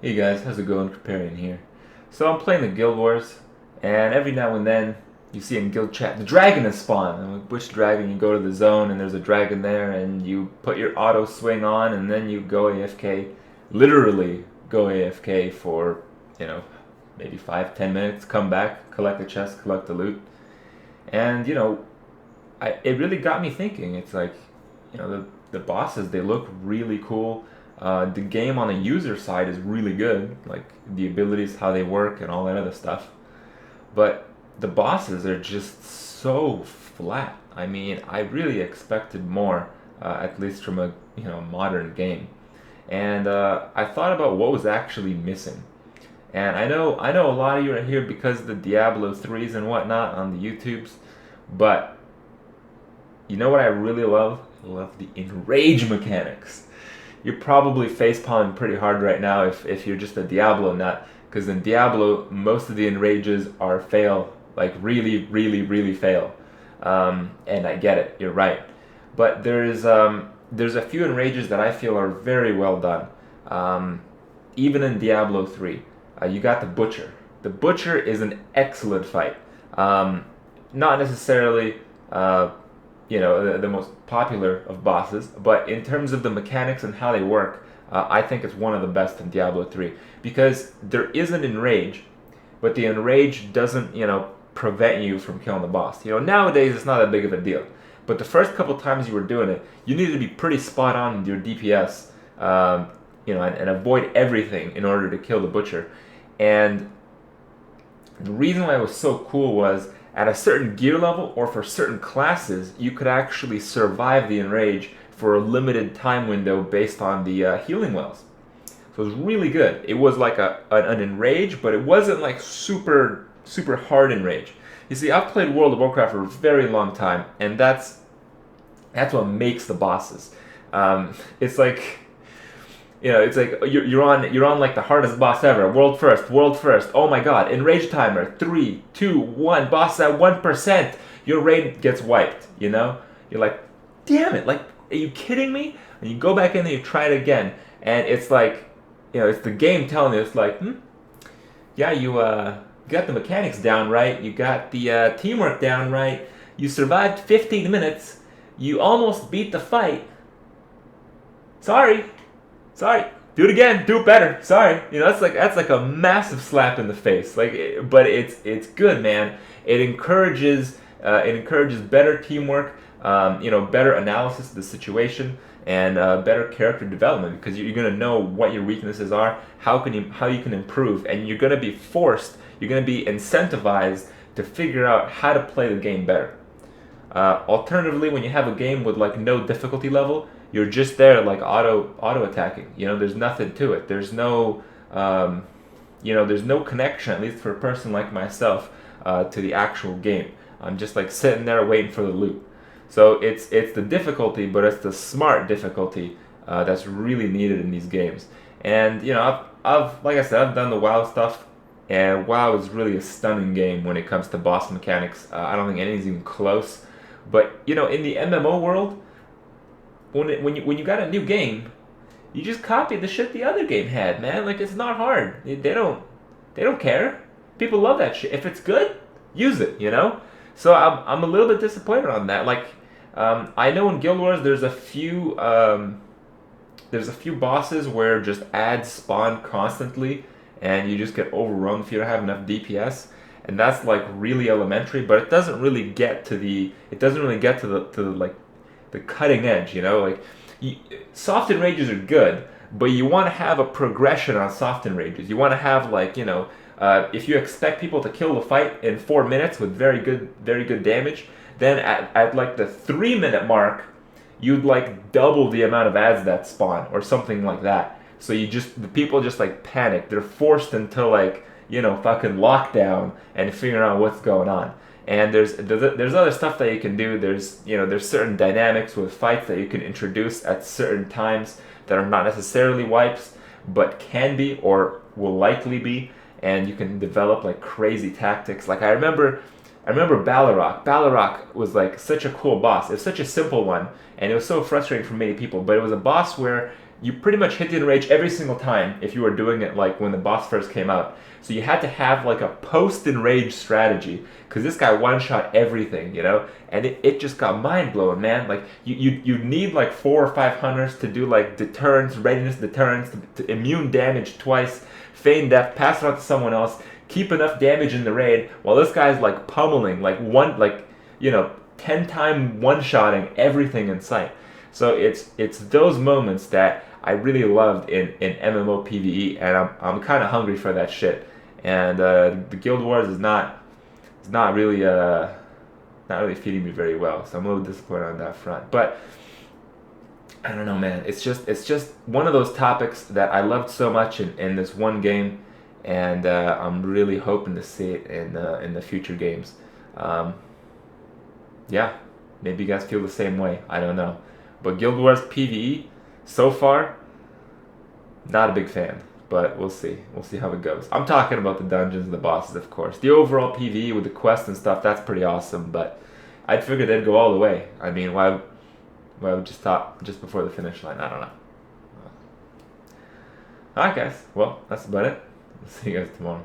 Hey guys, how's it going? Comparion here. So I'm playing the Guild Wars, and every now and then you see in guild chat the dragon has spawned. I'm like, which dragon? You go to the zone and there's a dragon there, and you put your auto swing on, and then you go AFK. Literally go AFK for you know maybe 5-10 minutes. Come back, collect the chest, collect the loot, and it really got me thinking. It's like, the bosses, they look really cool. The game on the user side is really good, like the abilities, how they work, and all that other stuff. But the bosses are just so flat. I mean, I really expected more, at least from a modern game. And I thought about what was actually missing. And I know a lot of you are here because of the Diablo 3s and whatnot on the YouTubes, but you know what I really love? I love the enrage mechanics. You're probably facepalming pretty hard right now if you're just a Diablo nut, because in Diablo, most of the enrages are fail, like really, really, really fail. And I get it, you're right. But there's a few enrages that I feel are very well done. Even in Diablo 3, you got the Butcher. The Butcher is an excellent fight. Not necessarily the most popular of bosses, but in terms of the mechanics and how they work, I think it's one of the best in Diablo 3 because there is an enrage, but the enrage doesn't prevent you from killing the boss. Nowadays it's not that big of a deal, but the first couple times you were doing it, you needed to be pretty spot on with your DPS, and avoid everything in order to kill the Butcher. And the reason why it was so cool was at a certain gear level or for certain classes, you could actually survive the enrage for a limited time window based on the healing wells. So it was really good. It was like an enrage, but it wasn't like super super hard enrage. You see, I've played World of Warcraft for a very long time, and that's what makes the bosses. It's like it's like you're on like the hardest boss ever. World first, world first. Oh my god! Enrage timer. 3, 2, 1. Boss at 1%. Your raid gets wiped. You're like, damn it! Like, are you kidding me? And you go back in and you try it again, and it's like, it's the game telling you. It's like, yeah, you got the mechanics down right. You got the teamwork down right. You survived 15 minutes. You almost beat the fight. Sorry, sorry, do it again, do it better. Sorry, that's like a massive slap in the face. Like, but it's good, man. It encourages better teamwork, better analysis of the situation, and better character development because you're gonna know what your weaknesses are, how you can improve, and you're gonna be incentivized to figure out how to play the game better. Alternatively, when you have a game with like no difficulty level, you're just there like auto attacking. There's nothing to it. There's no connection, at least for a person like myself, to the actual game. I'm just like sitting there waiting for the loot. So it's the difficulty, but it's the smart difficulty that's really needed in these games. And I've like I said, I've done the WoW stuff, and WoW is really a stunning game when it comes to boss mechanics. I don't think anything's even close. But in the MMO world, when you got a new game, you just copy the shit the other game had, man. Like, it's not hard. They don't care. People love that shit. If it's good, use it. So I'm a little bit disappointed on that. Like, I know in Guild Wars there's a few bosses where just ads spawn constantly, and you just get overrun if you don't have enough DPS, and that's like really elementary. But it doesn't really get to the like the cutting edge. Like, soft enrages are good, but you want to have a progression on soft enrages. You want to have like if you expect people to kill the fight in 4 minutes with very good damage, then at like the 3 minute mark, you'd like double the amount of ads that spawn or something like that. So the people just like panic. They're forced into like fucking lockdown and figuring out what's going on. And there's other stuff that you can do. There's certain dynamics with fights that you can introduce at certain times that are not necessarily wipes, but can be or will likely be. And you can develop like crazy tactics. Like I remember Balrog. Balrog was like such a cool boss. It was such a simple one, and it was so frustrating for many people. But it was a boss where you pretty much hit the enrage every single time if you were doing it like when the boss first came out. So you had to have like a post-enrage strategy, because this guy one-shot everything, you know? And it just got mind-blowing, man. Like, you need like 4 or 5 hunters to do like deterrence, readiness deterrence, to immune damage twice, feign death, pass it on to someone else, keep enough damage in the raid, while this guy's like pummeling, like 10-time one-shotting everything in sight. So it's those moments that I really loved in MMO PvE, and I'm kind of hungry for that shit. And the Guild Wars is not really feeding me very well, so I'm a little disappointed on that front. But I don't know, man. It's just one of those topics that I loved so much in this one game, and I'm really hoping to see it in the future games. Yeah, maybe you guys feel the same way. I don't know. But Guild Wars PvE, so far, not a big fan. But we'll see. We'll see how it goes. I'm talking about the dungeons and the bosses, of course. The overall PvE with the quests and stuff, that's pretty awesome. But I'd figured they'd go all the way. I mean, why would just stop just before the finish line? I don't know. Alright, guys. Well, that's about it. I'll see you guys tomorrow.